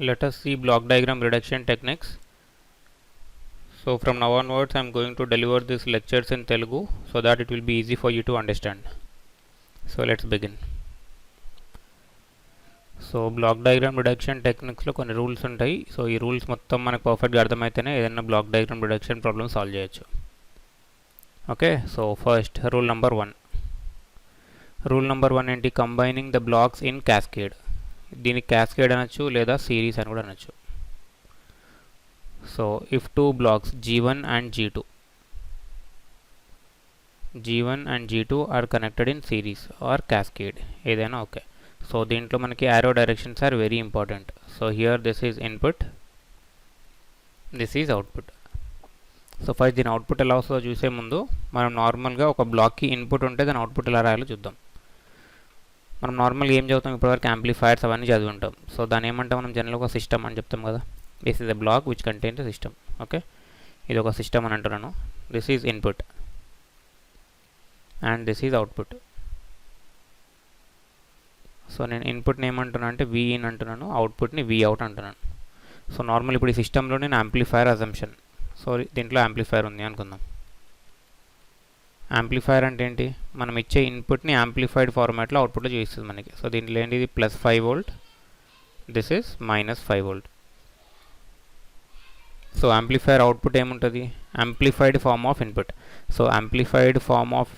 Let us see block diagram reduction techniques. So from now onwards I am going to deliver these lectures in Telugu so that it will be easy for you to understand. So let's begin. So block diagram reduction టెక్నిక్స్లో కొన్ని rules ఉంటాయి. So ఈ rules మొత్తం మనకు పర్ఫెక్ట్గా అర్థమైతేనే ఏదైనా block diagram reduction problem solve చేయొచ్చు. Okay, so first rule number 1. Rule number 1 ఏంటి? Combining the blocks in cascade. దీనికి క్యాస్కేడ్ అనొచ్చు లేదా సిరీస్ అని కూడా అనొచ్చు. So if two blocks G1 and G2 are connected in series or cascade, ఏదైనా okay. So దీంట్లో మనకి arrow directions are very important. So here this is input, this is output. So first దీని output ఎలా వస్తుందో చూసే ముందు మనం నార్మల్గా ఒక బ్లాక్కి ఇన్పుట్ ఉంటే దాని అవుట్పుట్ ఎలా రాయాలో చూద్దాం. మనం నార్మల్గా ఏం చదువుతాం ఇప్పటివరకు? యాంప్లిఫైర్స్ అవన్నీ చదివి ఉంటాం. సో దాన్ని ఏమంటాం మనం జనరల్గా ఒక సిస్టమ్ అని చెప్తాం కదా. This is a block which contains a system. Okay, ఇది ఒక సిస్టమ్ అని అంటున్నాను. This is input and this is output. So నేను ఇన్పుట్ని ఏమంటున్నాను అంటే Vin అంటున్నాను, అవుట్పుట్ని Vout అంటున్నాను. సో నార్మల్ ఇప్పుడు ఈ సిస్టంలో నేను యాంప్లిఫైర్ అజంప్షన్. సో దీంట్లో యాంప్లిఫైర్ ఉంది అనుకుందాం. యాంప్లిఫైర్ అంటే ఏంటి? మనం ఇచ్చే ఇన్పుట్ని యాంప్లిఫైడ్ ఫార్మాట్లో అవుట్పుట్లో చూపిస్తుంది మనకి. సో దీంట్లో ఏంటి? ఇది +5V, this is -5V. So amplifier output ఏముంటుంది? Amplified form of input. So amplified form of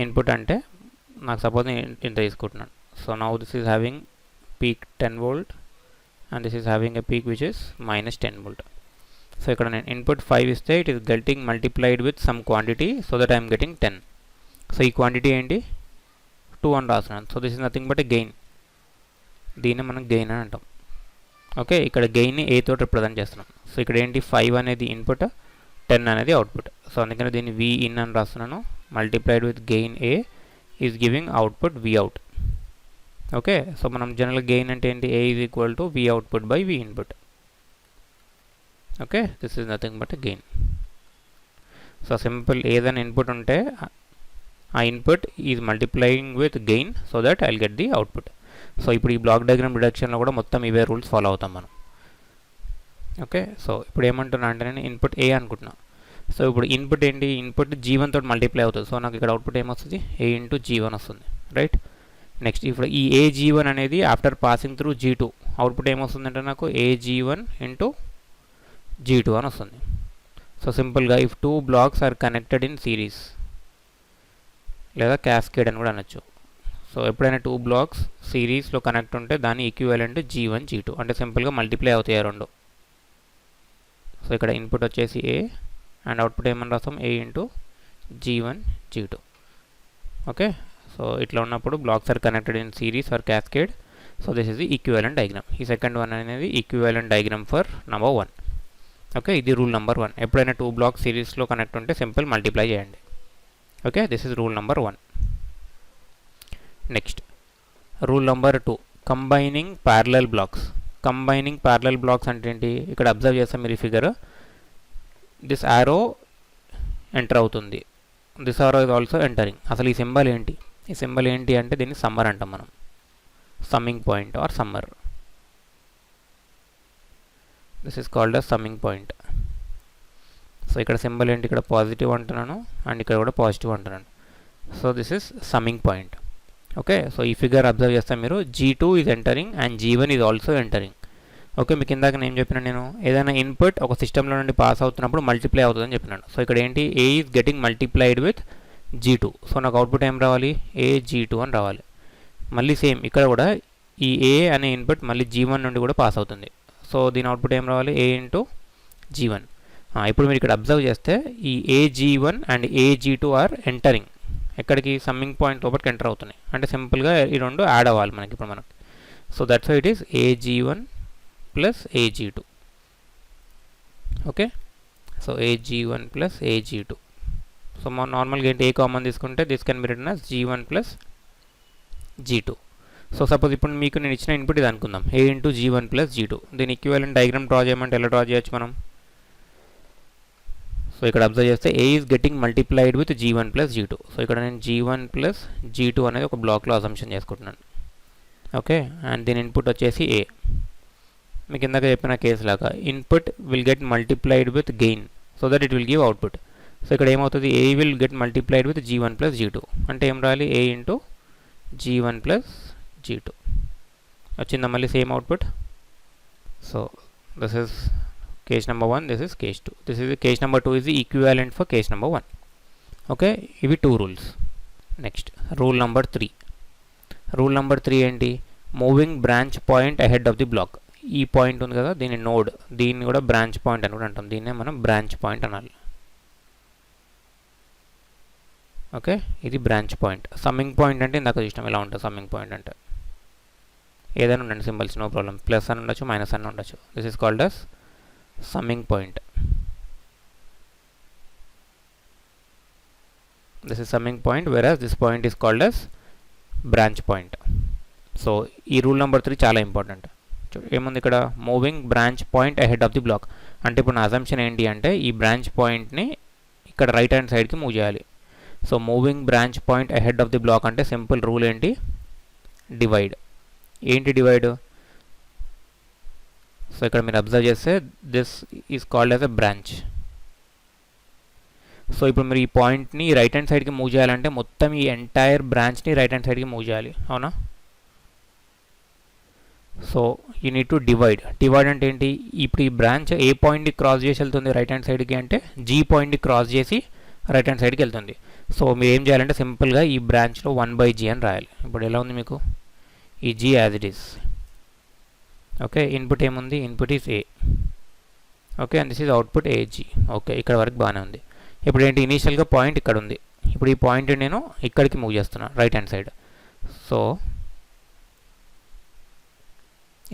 input అంటే నాకు సపోజ్ నేను ఇంత తీసుకుంటున్నాను. So now this is having peak 10V and this is having a peak which is -10V. So ఇక్కడ నేను input 5 ఇస్తే it is getting multiplied with some quantity so that I'm getting 10. So ఈ quantity ఏంటి? 2 అని రాస్తున్నాను. So this is nothing but gain. దీన్ని మనం gain అని అంటాం. ఓకే, ఇక్కడ గెయిన్ని A తోటి రిప్రజెంట్ చేస్తున్నాం. సో ఇక్కడ ఏంటి? 5 అనేది ఇన్పుట్, 10 అనేది అవుట్పుట్. సో అందుకని దీన్ని Vin అని రాస్తున్నాను. Multiplied with gain A is giving output Vout. Okay, so మనం జనరల్ గెయిన్ అంటే ఏంటి? A is equal to V output by V input. Okay, this is nothing but gain. So simple, ఏదైనా input ఉంటే ఆ input is multiplying with gain so that I will get the output. So ఇప్పుడు ఈ block diagram రిడక్షన్లో కూడా మొత్తం ఇవే rules follow అవుతాం మనం. ఓకే, సో ఇప్పుడు ఏమంటున్నా అంటే నేను ఇన్పుట్ A అనుకుంటున్నా. సో ఇప్పుడు ఇన్పుట్ ఏంటి? ఇన్పుట్ G1 తోటి మల్టిప్లై అవుతుంది. సో నాకు ఇక్కడ అవుట్పుట్ ఏమొస్తుంది? A ఇంటూ G1 వస్తుంది, రైట్? నెక్స్ట్ ఇప్పుడు ఈ AG1 అనేది after passing through G2 output ఏమొస్తుందంటే నాకు AG1 ఇంటూ G2 అని వస్తుంది. సో సింపుల్గా if two blocks are connected in series లేదా క్యాస్కేడ్ అని కూడా అనొచ్చు. సో ఎప్పుడైనా టూ బ్లాక్స్ సిరీస్లో కనెక్ట్ ఉంటే దాని ఈక్వివలెంట్ G1 G2 అంటే సింపుల్గా మల్టిప్లై అవుతాయి రెండు. సో ఇక్కడ ఇన్పుట్ వచ్చేసి A అండ్ అవుట్పుట్ ఏమని రాస్తాం? A into G1 G2. Okay, so ఇట్లా ఉన్నప్పుడు blocks are connected in series or cascade. So this is the equivalent diagram. ఈ సెకండ్ వన్ అనేది equivalent diagram for number 1. Okay, ఇది rule number 1. ఎప్పుడైనా two blocks సిరీస్లో connect ఉంటే simple multiply చేయండి. Okay, this is rule number 1. Next rule number 2, combining parallel blocks. Combining parallel blocks అంటే ఏంటి? ఇక్కడ అబ్జర్వ్ చేస్తాం మీరు ఈ ఫిగర్. దిస్ ఆరో ఎంటర్ అవుతుంది, దిస్ ఆరో ఇస్ ఆల్సో ఎంటరింగ్. అసలు ఈ సింబల్ ఏంటి? ఈ సింబల్ ఏంటి అంటే దీన్ని సమ్మర్ అంటాం మనం. Summing point or summer. This is called as summing point. So ఇక్కడ సింబల్ ఏంటి? ఇక్కడ పాజిటివ్ అంటున్నాను అండ్ ఇక్కడ కూడా పాజిటివ్ అంటున్నాను. So this is summing point. Okay, so ఈ ఫిగర్ అబ్జర్వ్ చేస్తాం మీరు. G2 is entering and G1 is also entering. Okay, మీకు ఇందాక నేను చెప్పినాను, నేను ఏదైనా ఇన్పుట్ ఒక సిస్టంలో నుండి పాస్ అవుతున్నప్పుడు మల్టిప్లై అవుతుందని చెప్పినాను. సో ఇక్కడ ఏంటి? A is getting multiplied with G2. So నాకు అవుట్పుట్ ఏం రావాలి? AG2 అని రావాలి. మళ్ళీ సేమ్ ఇక్కడ కూడా ఈ A అనే ఇన్పుట్ మళ్ళీ G1 నుండి కూడా పాస్ అవుతుంది. సో దీని అవుట్పుట్ ఏం రావాలి? A into G1. ఇప్పుడు మీరు ఇక్కడ అబ్జర్వ్ చేస్తే ఈ AG1 and AG2 are entering. ఎక్కడికి? సమ్మింగ్ పాయింట్ లోపలికి ఎంటర్ అవుతున్నాయి. అంటే సింపుల్గా ఈ రెండు యాడ్ అవ్వాలి మనకి ఇప్పుడు మనకి. So that's why it is AG1 plus AG2. Okay, so AG1 plus AG2. So మనం నార్మల్గా ఏంటి? A కామన్ తీసుకుంటే this can be written as G1 plus G2. So suppose ఇప్పుడు మీకు నేను ఇచ్చిన ఇన్పుట్ ఇది అనుకుందాం, A into G1 plus G2. దీని ఈక్వివలెంట్ డయాగ్రామ్ డ్రా చేయమంటే ఎలా డ్రా చేయొచ్చు మనం? సో ఇక్కడ అబ్జర్వ్ చేస్తే A is getting multiplied with G1 plus G2. So ఇక్కడ నేను G1 ప్లస్ G2 అనేది ఒక బ్లాక్లో అసంప్షన్ చేసుకుంటున్నాను. ఓకే, అండ్ దీని ఇన్పుట్ వచ్చేసి A. మీకు ఇందాక చెప్పిన కేసు లాగా input will get multiplied with gain so that it will give output. So ఇక్కడ ఏమవుతుంది, A will get multiplied with G1 plus G2 అంటే ఏం రాయాలి, A into G1 plus G2 వచ్చిందా మళ్ళీ same output. So this is case number 1, this is case 2. This is case number 2 is the equivalent for case number 1. Okay, ఇవి 2 rules. Next rule number 3. Rule number 3 ఏంటి, moving branch point ahead of the block. ఈ point ఉంది కదా దీన్ని node, దీన్ని కూడా branch point అని కూడా అంటాం, దీన్నే మనం బ్రాంచ్ పాయింట్ అనాలి. ఓకే, ఇది బ్రాంచ్ పాయింట్. సమ్మింగ్ పాయింట్ అంటే ఇందాక చూసినాం ఎలా ఉంటుంది సమ్మింగ్ పాయింట్ అంటే, ఏదైనా ఉండండి సింబల్స్ నో ప్రాబ్లం, ప్లస్ అని ఉండొచ్చు మైనస్ అని ఉండొచ్చు. This is called as summing point. This is summing point, whereas this point is called as branch point. So ఈ రూల్ నెంబర్ 3 చాలా ఇంపార్టెంట్. ఏముంది ఇక్కడ, moving branch point ahead of the block అంటే ఇప్పుడు నా అజంప్షన్ ఏంటి అంటే ఈ బ్రాంచ్ పాయింట్ని ఇక్కడ రైట్ హ్యాండ్ సైడ్కి మూవ్ చేయాలి. So moving branch point ahead of the block అంటే సింపుల్ రూల్ ఏంటి, డివైడ్. ఏంటి డివైడ్, సో ఇక్కడ మీరు అబ్జర్వ్ చేస్తే this is called as a branch. So ఇప్పుడు మీరు ఈ పాయింట్ని రైట్ హ్యాండ్ సైడ్కి మూవ్ చేయాలంటే మొత్తం ఈ ఎంటైర్ బ్రాంచ్ని రైట్ హ్యాండ్ సైడ్కి మూవ్ చేయాలి, అవునా. So you need to divide. Divide అంటే ఏంటి, ఇప్పుడు ఈ బ్రాంచ్ ఏ పాయింట్ని క్రాస్ చేసి వెళ్తుంది రైట్ హ్యాండ్ సైడ్కి అంటే G పాయింట్ని క్రాస్ చేసి రైట్ హ్యాండ్ సైడ్కి వెళ్తుంది. సో మీరు ఏం చేయాలంటే సింపుల్గా ఈ బ్రాంచ్లో 1/G అని రాయాలి. ఇప్పుడు ఎలా ఉంది మీకు, ఈ G as it is. Okay, input ఏముంది, input is A. Okay, and this is output AG. Okay, ఇక్కడ వరకు బాగానే ఉంది. ఇప్పుడు ఏంటి, ఇనీషియల్గా పాయింట్ ఇక్కడ ఉంది, ఇప్పుడు ఈ పాయింట్ నేను ఇక్కడికి మూవ్ చేస్తున్నా రైట్ హ్యాండ్ సైడ్. సో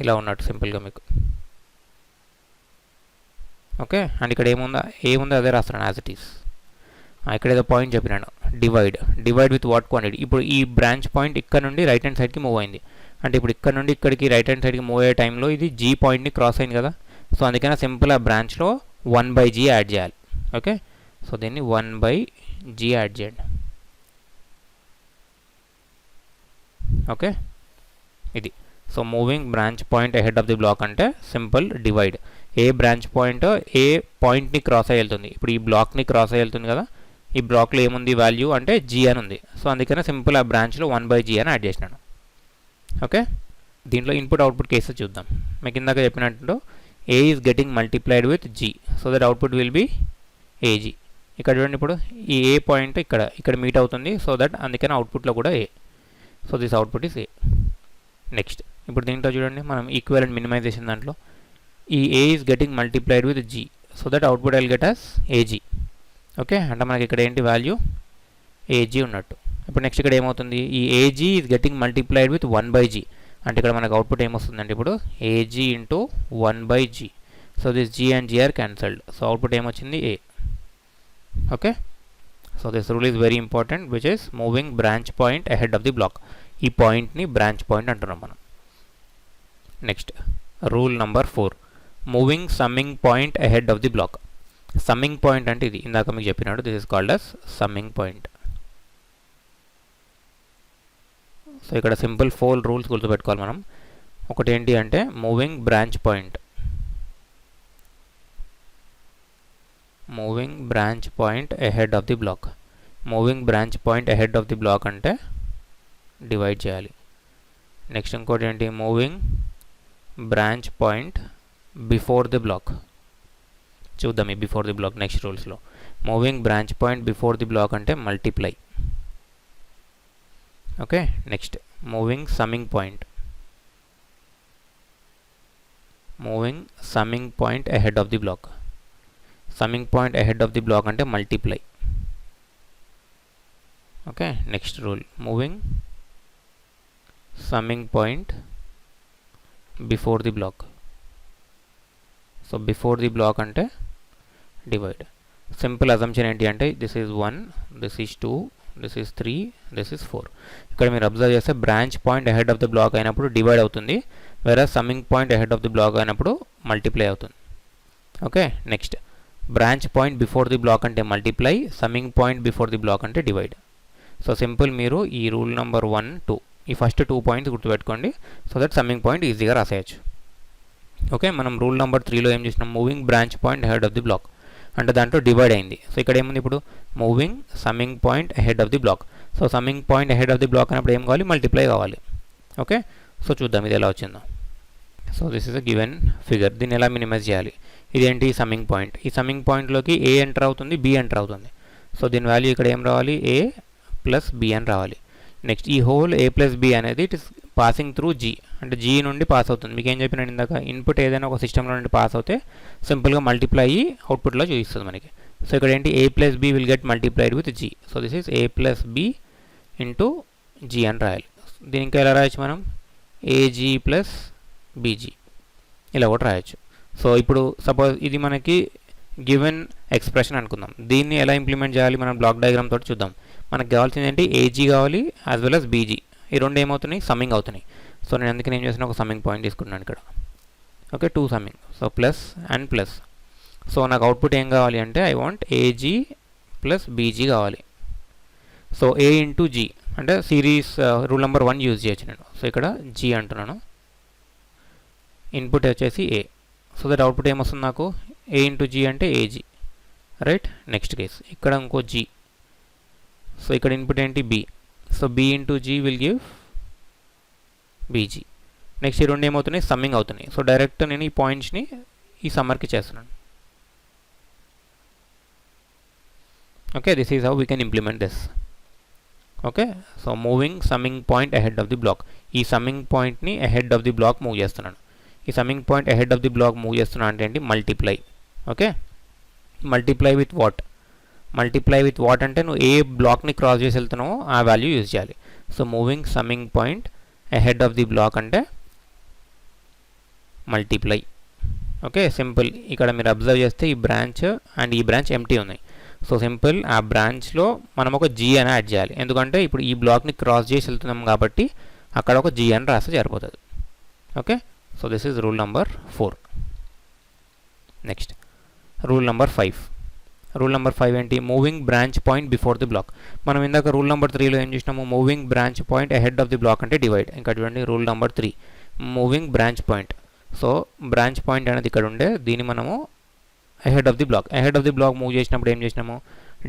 ఇలా ఉన్నట్టు సింపుల్గా మీకు. ఓకే, అండ్ ఇక్కడ ఏముందో అదే రాస్తున్నాను యాజ్ ఇట్ ఈస్. ఇక్కడ ఏదో పాయింట్ చెప్పినాను, డివైడ్ విత్ వాట్ క్వాంటిటీ. ఇప్పుడు ఈ బ్రాంచ్ పాయింట్ ఇక్కడ నుండి రైట్ హ్యాండ్ సైడ్కి మూవ్ అయింది అంటే ఇప్పుడు ఇక్కడ నుండి ఇక్కడికి రైట్ హ్యాండ్ సైడ్కి మూవ్ అయ్యే టైంలో ఇది G పాయింట్ని క్రాస్ అయింది కదా. సో అందుకని సింపుల్ ఆ బ్రాంచ్లో 1/G యాడ్ చేయాలి. ఓకే, సో దీన్ని 1/G యాడ్ చేయండి. ఓకే, ఇది. So moving branch point ahead of the block అంటే సింపుల్ డివైడ్. ఏ బ్రాంచ్ పాయింట్ ఏ పాయింట్ని క్రాస్ అయ్యి వెళ్తుంది, ఇప్పుడు ఈ బ్లాక్ని క్రాస్ అయ్యి వెళ్తుంది కదా, ఈ బ్లాక్లో ఏముంది వాల్యూ అంటే G అని ఉంది. సో అందుకనే సింపుల్ ఆ బ్రాంచ్లో 1/G అని యాడ్ చేసినాను. ఓకే, దీంట్లో ఇన్పుట్ అవుట్పుట్ కేసెస్ చూద్దాం. మీకు ఇందాక చెప్పినట్టు A is getting multiplied with G so that output will be AG. ఇక్కడ చూడండి, ఇప్పుడు ఈ ఏ పాయింట్ ఇక్కడ మీట్ అవుతుంది సో దట్ అందుకని అవుట్పుట్లో కూడా A. So this output is A. Next ఇప్పుడు దీంట్లో చూడండి, మనం ఈక్వలెంట్ మినిమైజేషన్ దాంట్లో ఈ A is getting multiplied with G so that output I'll get as AG. Okay, అంటే మనకి ఇక్కడ ఏంటి వాల్యూ AG ఉన్నట్టు. ఇప్పుడు నెక్స్ట్ ఇక్కడ ఏమవుతుంది, ఈ AG is getting multiplied with 1/G అంటే ఇక్కడ మనకు అవుట్పుట్ ఏమొస్తుందంటే ఇప్పుడు AG into 1/G. So this G and G are cancelled. So output ఏమొచ్చింది A. Okay, so this rule is very important which is moving branch point ahead of the block. ఈ పాయింట్ని branch point అంటున్నాం మనం. Next rule number 4, moving summing point ahead of the block. Summing point అంటే ఇది ఇందాక మీకు చెప్పినాడు, this is called as summing point. So ఇక్కడ సింపుల్ 4 రూల్స్ గుర్తుపెట్టుకోవాలి మనం. ఒకటి ఏంటి అంటే moving branch point ahead of the block. Moving branch point ahead of the block అంటే డివైడ్ చేయాలి. నెక్స్ట్ ఇంకోటి ఏంటి, moving branch point before the block. చూద్దాం ఈ బిఫోర్ ది బ్లాక్ నెక్స్ట్ రూల్స్లో. Moving branch point before the block అంటే multiply. Okay, next moving summing point ahead of the block. Summing point ahead of the block అంటే multiply. Okay, next rule moving summing point before the block. So before the block అంటే divide. Simple assumption ఏంటి అంటే this is 1, this is 2, this is 3, this is 4. ఇక్కడ మీరు observe చేస్తే branch point ahead of the block అయినప్పుడు divide అవుతుంది, వేరే summing point ahead of the block అయినప్పుడు మల్టిప్లై అవుతుంది. Okay, next branch point before the block అంటే multiply, summing point before the block అంటే డివైడ్. సో సింపుల్ మీరు ఈ రూల్ నెంబర్ 1, 2 ఈ ఫస్ట్ 2 పాయింట్స్ గుర్తుపెట్టుకోండి సో దట్ సమ్మింగ్ పాయింట్ ఈజీగా రాసేయచ్చు. ఓకే, మనం రూల్ నెంబర్ 3లో ఏం చేసినాం, moving branch point head of the block అంటే దాంట్లో డివైడ్ అయింది. సో ఇక్కడ ఏముంది ఇప్పుడు, moving summing point head of the block. So summing point head of the block అన్నప్పుడు ఏం కావాలి, మల్టిప్లై కావాలి. ఓకే, సో చూద్దాం ఇది ఎలా వచ్చిందో. So this is a given figure. దీన్ని ఎలా మినిమైజ్ చేయాలి, ఇదేంటి సమ్మింగ్ పాయింట్. ఈ సమ్మింగ్ పాయింట్లోకి ఏ ఎంటర్ అవుతుంది, బి ఎంటర్ అవుతుంది. సో దీని వాల్యూ ఇక్కడ ఏం రావాలి, ఏ ప్లస్ బి అని రావాలి. నెక్స్ట్ ఈ హోల్ ఏ ప్లస్ బి అనేది it is passing through G, అంటే జీ నుండి పాస్ అవుతుంది. మీకు ఏం చెప్పినాను ఇందాక, ఇన్పుట్ ఏదైనా ఒక సిస్టంలో నుండి పాస్ అవుతే సింపుల్గా మల్టిప్లై అయ్యి అవుట్పుట్లో చూపిస్తుంది మనకి. సో ఇక్కడ ఏంటి, A plus B will get multiplied with G. So this is A plus B into G అని రాయాలి. దీని ఇంకా ఎలా రాయొచ్చు మనం, ఏజీ ప్లస్ బీజీ ఇలా కూడా రాయొచ్చు. సో ఇప్పుడు సపోజ్ ఇది మనకి గివెన్ ఎక్స్ప్రెషన్ అనుకుందాం. దీన్ని ఎలా ఇంప్లిమెంట్ చేయాలి మనం బ్లాక్ డయాగ్రామ్ తోటి చూద్దాం. మనకు కావాల్సింది ఏంటి, ఏజీ కావాలి యాజ్ వెల్ as బీజీ. ఈ రెండు ఏమవుతున్నాయి, సమ్మింగ్ అవుతున్నాయి. సో నేను అందుకని ఏం చేసిన, ఒక సమ్మింగ్ పాయింట్ తీసుకున్నాను ఇక్కడ. Okay, 2 summing. So plus and plus. So నాకు అవుట్పుట్ ఏం కావాలి అంటే, I want AG plus BG కావాలి. సో ఏ ఇంటూ జీ అంటే సిరీస్ రూల్ నెంబర్ 1 యూజ్ చేయొచ్చు నేను. సో ఇక్కడ జీ అంటున్నాను, ఇన్పుట్ వచ్చేసి ఏ. సో దట్ అవుట్పుట్ ఏమొస్తుంది నాకు, ఏ ఇంటూ జీ అంటే ఏజీ, రైట్. నెక్స్ట్ కేస్ ఇక్కడ ఇంకో జీ. సో ఇక్కడ ఇన్పుట్ ఏంటి, B. So B into G will give BG. Next ఈ రెండు ఏమవుతున్నాయి, సమ్మింగ్ అవుతున్నాయి. సో డైరెక్ట్ నేను ఈ పాయింట్స్ని ఈ సమ్మర్కి చేస్తున్నాను. Okay, this is how we can implement this. Okay, so moving summing point ahead of the block. ఈ సమ్మింగ్ పాయింట్ని ahead of the block move చేస్తున్నాను. ఈ summing point ahead of the block move చేస్తున్నా అంటే ఏంటి, multiply. Okay, multiply with what, multiply with what అంటే నువ్వు ఏ బ్లాక్ని క్రాస్ చేసి వెళ్తున్నావో ఆ వాల్యూ యూజ్ చేయాలి. So moving summing point ahead of the block అంటే మల్టిప్లై. Okay, simple. ఇక్కడ మీరు అబ్జర్వ్ చేస్తే ఈ బ్రాంచ్ అండ్ ఈ బ్రాంచ్ ఎంటీ ఉన్నాయి. సో సింపుల్, ఆ బ్రాంచ్లో మనం ఒక జీ అని యాడ్ చేయాలి. ఎందుకంటే ఇప్పుడు ఈ బ్లాక్ని క్రాస్ చేసి వెళ్తున్నాం కాబట్టి అక్కడ ఒక జీ అని రాస్తే సరిపోతుంది. Okay, so this is rule number 4. Next rule number 5. Rule number 5 ఏంటి, moving branch point before the block. మనం ఇందాక రూల్ నెంబర్ 3లో ఏం చేసినాము, moving branch point ahead of the block అంటే డివైడ్. ఇంకా చూడండి rule number 3, moving branch point. So branch point అనేది ఇక్కడ ఉండే, దీన్ని మనము ahead of the block, ahead of the block move చేసినప్పుడు ఏం చేసినాము,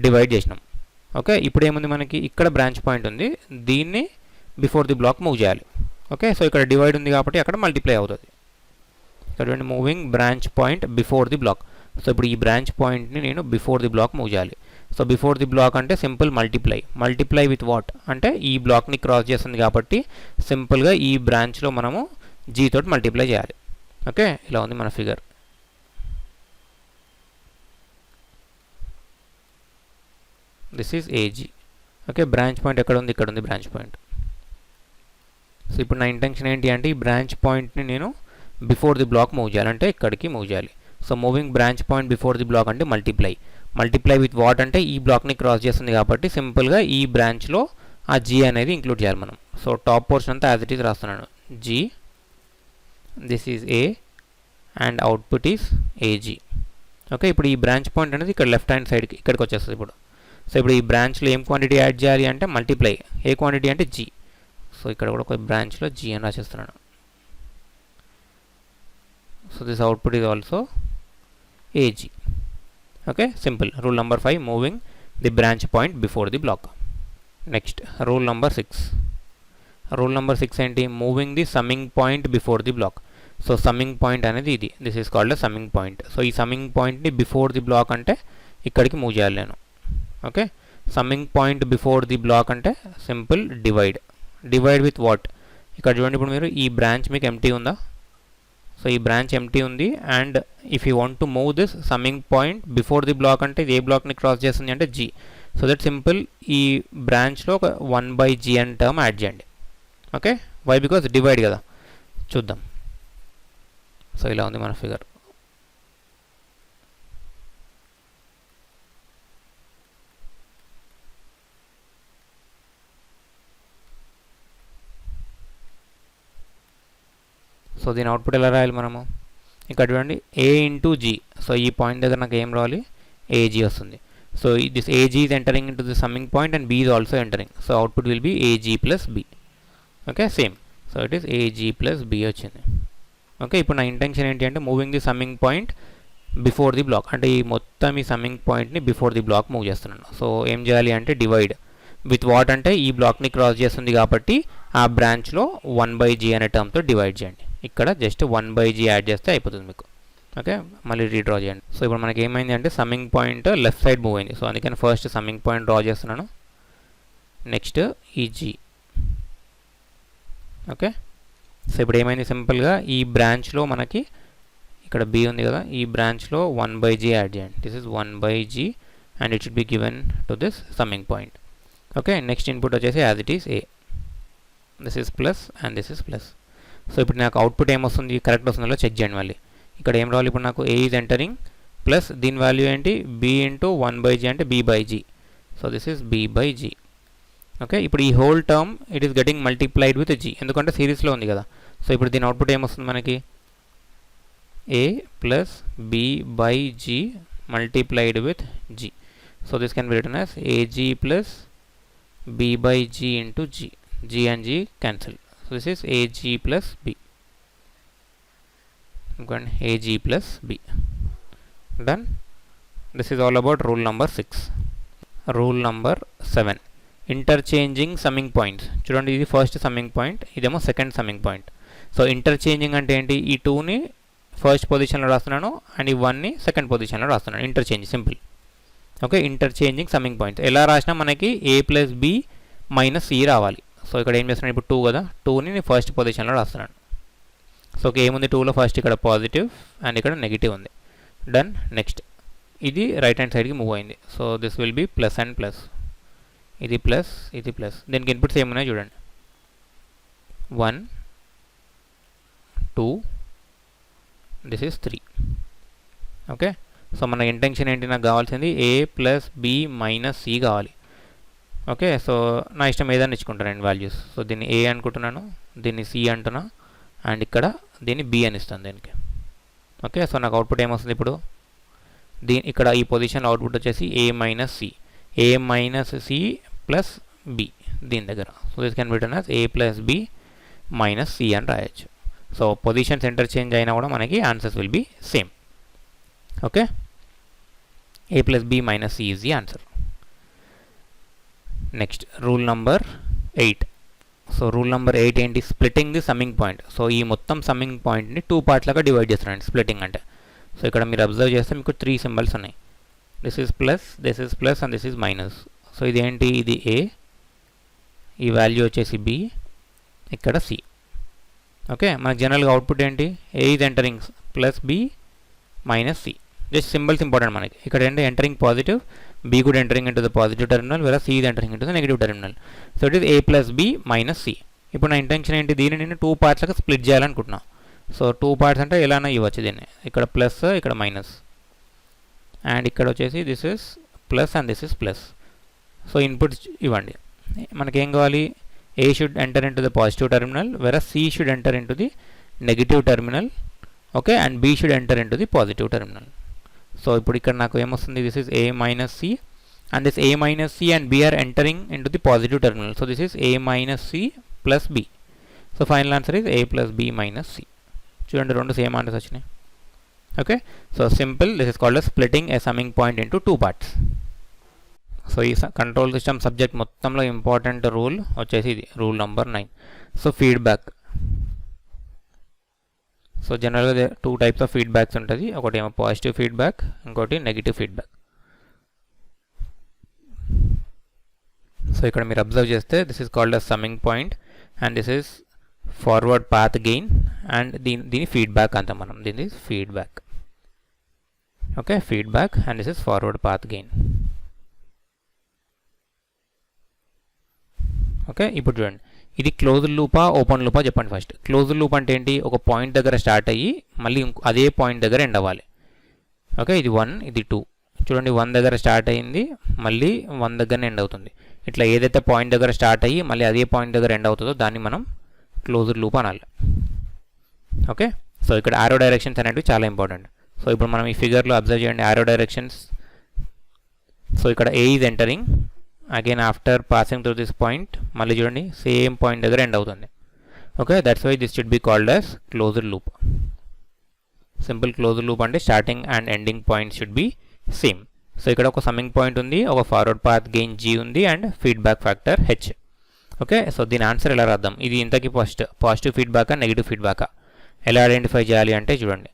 డివైడ్ చేసినాం. ఓకే, ఇప్పుడు ఏముంది మనకి, ఇక్కడ బ్రాంచ్ పాయింట్ ఉంది, దీన్ని బిఫోర్ ది బ్లాక్ మూవ్ చేయాలి. ఓకే, సో ఇక్కడ డివైడ్ ఉంది కాబట్టి అక్కడ మల్టిప్లై అవుతుంది. ఇక్కడ చూడండి, moving branch point before the block. So ఇప్పుడు ఈ బ్రాంచ్ పాయింట్ని నేను బిఫోర్ ది బ్లాక్ మూవ్ చేయాలి. సో బిఫోర్ ది బ్లాక్ అంటే simple multiply. Multiply with what అంటే ఈ బ్లాక్ని క్రాస్ చేస్తుంది కాబట్టి సింపుల్గా ఈ బ్రాంచ్లో మనము జీ తోటి మల్టిప్లై చేయాలి. ఓకే, ఇలా ఉంది మన figure. This is AG. Okay, branch point ఎక్కడ ఉంది, ఇక్కడ ఉంది బ్రాంచ్ పాయింట్. సో ఇప్పుడు నా ఇంటెన్షన్ ఏంటి అంటే ఈ బ్రాంచ్ పాయింట్ని నేను బిఫోర్ ది బ్లాక్ మూవ్ చేయాలంటే ఇక్కడికి మూవ్ చేయాలి. So moving branch point before the block అంటే మల్టిప్లై. మల్టిప్లై విత్ వాట్ అంటే ఈ బ్లాక్ని క్రాస్ చేస్తుంది కాబట్టి సింపుల్గా ఈ బ్రాంచ్లో ఆ జీ అనేది ఇంక్లూడ్ చేయాలి మనం. సో టాప్ పోర్షన్ అంతా యాజ్ ఇట్ ఈస్ రాస్తున్నాను, G, this is A and output is AG. Okay, ఇప్పుడు ఈ బ్రాంచ్ పాయింట్ అనేది ఇక్కడ లెఫ్ట్ హ్యాండ్ సైడ్కి ఇక్కడికి వచ్చేస్తుంది ఇప్పుడు. సో ఇప్పుడు ఈ బ్రాంచ్లో ఏం క్వాంటిటీ యాడ్ చేయాలి అంటే మల్టిప్లై. ఏ క్వాంటిటీ అంటే జీ. సో ఇక్కడ కూడా ఒక బ్రాంచ్లో జీ అని రాసేస్తున్నాను. So this output is also AG. Okay, simple. Rule number 5, moving the branch point before the block. Next rule number 6. Rule number 6 ఏంటి, moving the summing point before the block. So summing point అనేది ఇది, this is called summing point. So ఈ summing పాయింట్ని before the block అంటే ఇక్కడికి move చేయాలి నేను. Okay, summing point before the block అంటే simple divide. Divide with what, ఇక్కడ చూడండి ఇప్పుడు మీరు ఈ బ్రాంచ్ మీకు ఎంటీ ఉందా. సో ఈ బ్రాంచ్ ఎంటీ ఉంది and if you want to move this summing point before the block అంటే ఇది ఏ బ్లాక్ని క్రాస్ చేస్తుంది అంటే జీ. సో దట్ సింపుల్ ఈ బ్రాంచ్లో ఒక 1/g అని టర్మ్ యాడ్ చేయండి. ఓకే, వై, బికాస్ డివైడ్ కదా. చూద్దాం. సో ఇలా ఉంది మన ఫిగర్. సో దీని అవుట్పుట్ ఎలా రాయాలి మనము, ఇక్కడ చూడండి ఏ ఇంటూ జీ. సో ఈ పాయింట్ దగ్గర నాకు ఏం రావాలి, ఏజీ వస్తుంది. So this AG is entering into the summing point and B is also entering. So output will be AG plus B. Okay, same. So it is AG plus B వచ్చింది. Okay, ఇప్పుడు నా intention ఏంటి అంటే moving the summing point before the block, అంటే ఈ మొత్తం ఈ summing పాయింట్ని బిఫోర్ ది బ్లాక్ మూవ్ చేస్తున్నాను. సో ఏం చేయాలి అంటే డివైడ్ విత్ వాట్ అంటే ఈ బ్లాక్ని క్రాస్ చేస్తుంది కాబట్టి ఆ బ్రాంచ్లో 1/g అనే టర్మ్తో డివైడ్ చేయండి. ఇక్కడ జస్ట్ 1/g యాడ్ చేస్తే అయిపోతుంది మీకు. ఓకే, మళ్ళీ రీడ్రా చేయండి. సో ఇప్పుడు మనకి ఏమైంది అంటే summing point left side move అయింది. సో అందుకని ఫస్ట్ సమ్మింగ్ పాయింట్ డ్రా చేస్తున్నాను. నెక్స్ట్ ఈ g. ఓకే, సో ఇప్పుడు ఏమైంది సింపుల్గా ఈ బ్రాంచ్లో మనకి ఇక్కడ b ఉంది కదా, ఈ బ్రాంచ్లో 1/g యాడ్ చేయండి. This is 1/g and it should be given to this summing point. Okay, next input వచ్చేసి as it is a. This is plus and this is plus. So ఇప్పుడు నాకు అవుట్పుట్ ఏమొస్తుంది, correct వస్తుందో check చేయండి మళ్ళీ. ఇక్కడ ఏం రావాలి ఇప్పుడు నాకు a ఈజ్ ఎంటరింగ్ ప్లస్ దీని వాల్యూ ఏంటి b ఇంటూ 1/g అంటే b/g. So this is b/g. Okay, ఇప్పుడు ఈ whole term it is getting multiplied with g, ఎందుకంటే సిరీస్లో ఉంది కదా. సో ఇప్పుడు దీని అవుట్పుట్ ఏమొస్తుంది మనకి a plus b/g multiplied with g. So this can be written as ag plus b/g into g. g and g cancel. So this is ag plus b. ag plus b. Done. This is all about rule number 6. Rule number 7. Interchanging summing points. చూడండి, ఇది first summing point, ఇదేమో second summing point. So interchanging అంటే ఏంటి, ఈ 2ని first పొజిషన్లో రాస్తున్నాను and ఈ 1ని సెకండ్ పొజిషన్లో రాస్తున్నాను. Interchange simple. Okay, interchanging summing points ఎలా రాసినా మనకి a plus b minus c రావాలి. సో ఇక్కడ ఏం చేస్తున్నాను, ఇప్పుడు 2 కదా, 2ని నేను ఫస్ట్ పొజిషన్లో రాస్తున్నాను. సో ఏముంది 2లో ఫస్ట్ ఇక్కడ పాజిటివ్ అండ్ ఇక్కడ నెగిటివ్ ఉంది. డన్. నెక్స్ట్ ఇది రైట్ హ్యాండ్ సైడ్కి మూవ్ అయింది. So this will be plus and plus, ఇది ప్లస్ ఇది ప్లస్. దీనికి ఇన్పుట్స్ ఏమున్నాయి చూడండి, 1 2 దిస్ ఈస్ 3. ఓకే, సో మన ఇంటెన్షన్ ఏంటి, నాకు కావాల్సింది a plus b minus c కావాలి. ఓకే, సో నా ఇష్టం ఏదైనా ఇచ్చుకుంటానండి వాల్యూస్. సో దీన్ని a అనుకుంటున్నాను, దీన్ని c అంటున్నా అండ్ ఇక్కడ దీన్ని b అని ఇస్తాను దీనికి. ఓకే, సో నాకు అవుట్పుట్ ఏమొస్తుంది ఇప్పుడు, ఇక్కడ ఈ పొజిషన్ అవుట్పుట్ వచ్చేసి a minus c plus b దీని దగ్గర. So this can be written as a plus b minus c అని రాయొచ్చు. సో పొజిషన్స్ ఇంటర్చేంజ్ అయినా కూడా మనకి answers will be same. Okay, a plus b minus c is the answer. Next rule number 8. So rule number 8 ఏంటి, splitting the summing point. So ఈ మొత్తం summing పాయింట్ని 2 పార్ట్లుగా divide చేస్తున్నాను స్ప్లిట్టింగ్ అంటే. సో ఇక్కడ మీరు అబ్జర్వ్ చేస్తే మీకు 3 సింబల్స్ ఉన్నాయి. This is plus and this is minus. So ఇదేంటి, ఇది a, ఈ వాల్యూ వచ్చేసి b, ఇక్కడ c. ఓకే, మనకు జనరల్గా అవుట్పుట్ ఏంటి, a is entering plus b minus c. Just symbols important మనకి. ఇక్కడ ఏంటి, entering positive, b could entering into the positive terminal whereas c is entering into the negative terminal. So it is a plus b minus c. ఇప్పుడు నా intention ఏంటి, దీన్ని నేను 2 పార్ట్స్గా split చేయాలనుకుంటున్నా. సో 2 పార్ట్స్ అంటే ఎలానా ఇవ్వచ్చు దీన్ని, ఇక్కడ ప్లస్ ఇక్కడ మైనస్ అండ్ ఇక్కడ వచ్చేసి this is plus and this is plus. So inputs ఇవ్వండి. మనకేం కావాలి, a should enter into the positive terminal whereas c should enter into the negative terminal. Okay, and b should enter into the positive terminal. So ఇప్పుడు ఇక్కడ నాకు ఏమొస్తుంది, this is a minus c and this a minus c and b are entering into the positive terminal. So this is a minus c plus b. So final answer is a plus b minus c. చూడండి, రెండు same answers వచ్చినాయి. Okay, so simple, this is called splitting a summing point into 2 parts. So ఈ control system subject మొత్తంలో important rule వచ్చేసి ఇది rule number 9. So feedback. So జనరల్గా 2 types of feedbacks ఉంటుంది, ఒకటి ఏమో పాజిటివ్ ఫీడ్బ్యాక్, ఇంకోటి నెగిటివ్ ఫీడ్బ్యాక్. సో ఇక్కడ మీరు అబ్జర్వ్ చేస్తే this is called a summing point and this is forward path gain and దీని ఫీడ్బ్యాక్ అంతా మనం, దీని feedback. Okay, feedback and this is forward path gain. Okay, ఇప్పుడు చూడండి, ఇది క్లోజ్డ్ లూపా ఓపెన్ లూపా చెప్పండి ఫస్ట్. క్లోజ్డ్ లూప్ అంటే ఏంటి, ఒక పాయింట్ దగ్గర స్టార్ట్ అయ్యి మళ్ళీ అదే పాయింట్ దగ్గర ఎండ్ అవ్వాలి. ఓకే, ఇది 1 ఇది 2. చూడండి, 1 దగ్గర స్టార్ట్ అయ్యింది మళ్ళీ 1 దగ్గరనే ఎండ్ అవుతుంది. ఇట్లా ఏదైతే పాయింట్ దగ్గర స్టార్ట్ అయ్యి మళ్ళీ అదే పాయింట్ దగ్గర ఎండ్ అవుతుందో దాన్ని మనం క్లోజ్డ్ లూప్ అనాలి. ఓకే, సో ఇక్కడ ఆరో డైరెక్షన్స్ అనేవి చాలా ఇంపార్టెంట్. సో ఇప్పుడు మనం ఈ ఫిగర్లో అబ్జర్వ్ చేయండి ఆరో డైరెక్షన్స్. సో ఇక్కడ a is entering again after passing through this point, మళ్ళీ చూడండి సేమ్ పాయింట్ దగ్గర ఎండ్ అవుతుంది. Okay, that's why this should be called as closed loop. Simple close loop అంటే starting and ending point should be same. So ఇక్కడ ఒక summing point ఉంది, ఒక forward path gain g ఉంది and feedback factor h. Okay, so దీని answer ఎలా రాద్దాం? ఇది ఇంతకీ ఫస్ట్ పాజిటివ్ ఫీడ్బ్యాకా నెగిటివ్ ఫీడ్బ్యాకా ఎలా ఐడెంటిఫై చేయాలి అంటే చూడండి,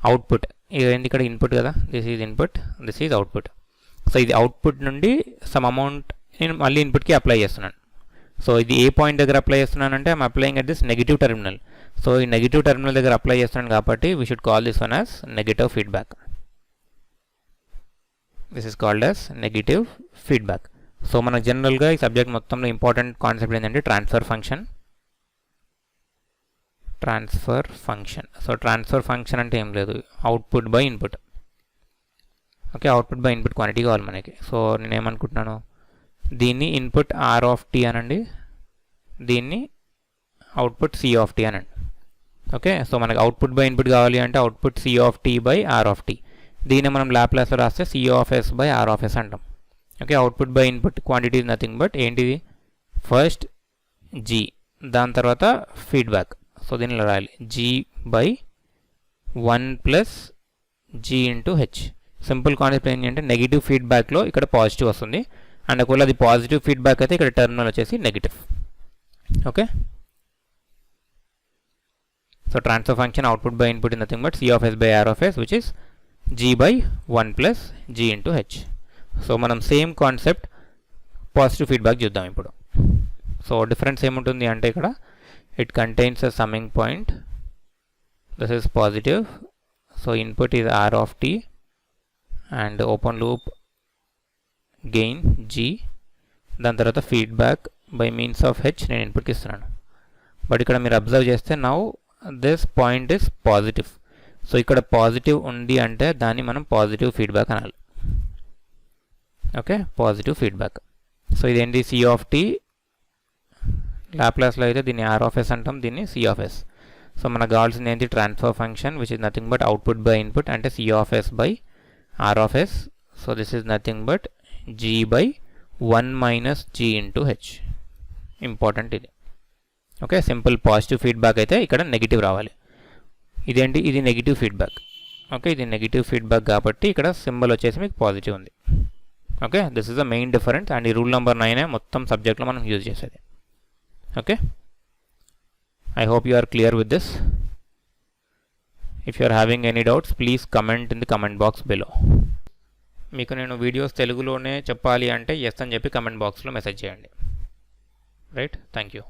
అవుట్పుట్ ఇది ఇక్కడ ఇన్పుట్ కదా, this is input, this is output. So ఇది అవుట్పుట్ నుండి సమ్ అమౌంట్ నేను మళ్ళీ ఇన్పుట్కి అప్లై చేస్తున్నాను. సో ఇది ఏ పాయింట్ దగ్గర అప్లై చేస్తున్నానంటే I'm applying at this negative terminal. So ఈ నెగిటివ్ టెర్మినల్ దగ్గర అప్లై చేస్తున్నాను కాబట్టి we should call this one as negative feedback. This is called as negative feedback. So మనకు జనరల్గా ఈ సబ్జెక్ట్ మొత్తంలో ఇంపార్టెంట్ కాన్సెప్ట్ ఏంటంటే transfer function. So transfer function అంటే ఏం లేదు, output by input. Okay, output by input quantity కావాలి మనకి. సో నేను ఏమనుకుంటున్నాను, దీన్ని ఇన్పుట్ ఆర్ ఆఫ్ టీ అనండి, దీన్ని అవుట్పుట్ సి ఆఫ్ టీ అనండి. ఓకే, సో మనకి అవుట్పుట్ బై ఇన్పుట్ కావాలి అంటే output C of T by R of T. దీన్ని మనం లాప్లాస్లో రాస్తే C of S by R of S అంటాం. Okay, output by input quantity is nothing but ఏంటిది, ఫస్ట్ జీ, దాని తర్వాత ఫీడ్బ్యాక్. సో దీనిలో రాయాలి G by 1 plus G into H. Simple concept ఏంటంటే నెగిటివ్ ఫీడ్బ్యాక్లో ఇక్కడ పాజిటివ్ వస్తుంది అండ్ ఒకవేళ అది పాజిటివ్ ఫీడ్బ్యాక్ అయితే ఇక్కడ టర్మినల్ వచ్చేసి negative. Okay, so transfer function output by input is nothing but C of S by R of S which is G by 1 plus G into H. So మనం same concept positive feedback చూద్దాం ఇప్పుడు. So difference ఏముంటుంది అంటే ఇక్కడ it contains a summing point, this is positive, so input is r of t and open loop gain g, దాని తర్వాత feedback by means of H నేను ఇన్పుట్కి ఇస్తున్నాను. బట్ ఇక్కడ మీరు అబ్జర్వ్ చేస్తే now this point is positive. So ఇక్కడ positive ఉంది అంటే దాన్ని మనం పాజిటివ్ ఫీడ్బ్యాక్ అనాలి. Okay, positive feedback. సో ఇదేంటి సి ఆఫ్ టీ, లాప్లాస్లో అయితే దీన్ని ఆర్ ఆఫ్ ఎస్ అంటాం, దీన్ని సి ఆఫ్ ఎస్. సో మనకు కావాల్సింది ఏంటి, transfer function which is nothing but output by input అంటే C of S by R of S. So this is nothing but G by 1 minus G into H. Important ఇది. Okay, simple positive feedback అయితే ఇక్కడ negative రావాలి. ఇదేంటి, ఇది negative feedback. Okay, ఇది negative feedback కాబట్టి ఇక్కడ సింబల్ వచ్చేసి మీకు పాజిటివ్ ఉంది. Okay, this is the main difference and ఈ రూల్ నెంబర్ 9 మొత్తం సబ్జెక్ట్లో మనం యూజ్ చేసేది. Okay, I hope you are clear with this. If you are having any doubts, please comment in the comment box below. మీకు నేను videos తెలుగులోనే చెప్పాలి అంటే ఎస్ అని చెప్పి కమెంట్ బాక్స్లో మెసేజ్ చేయండి. Right, thank you.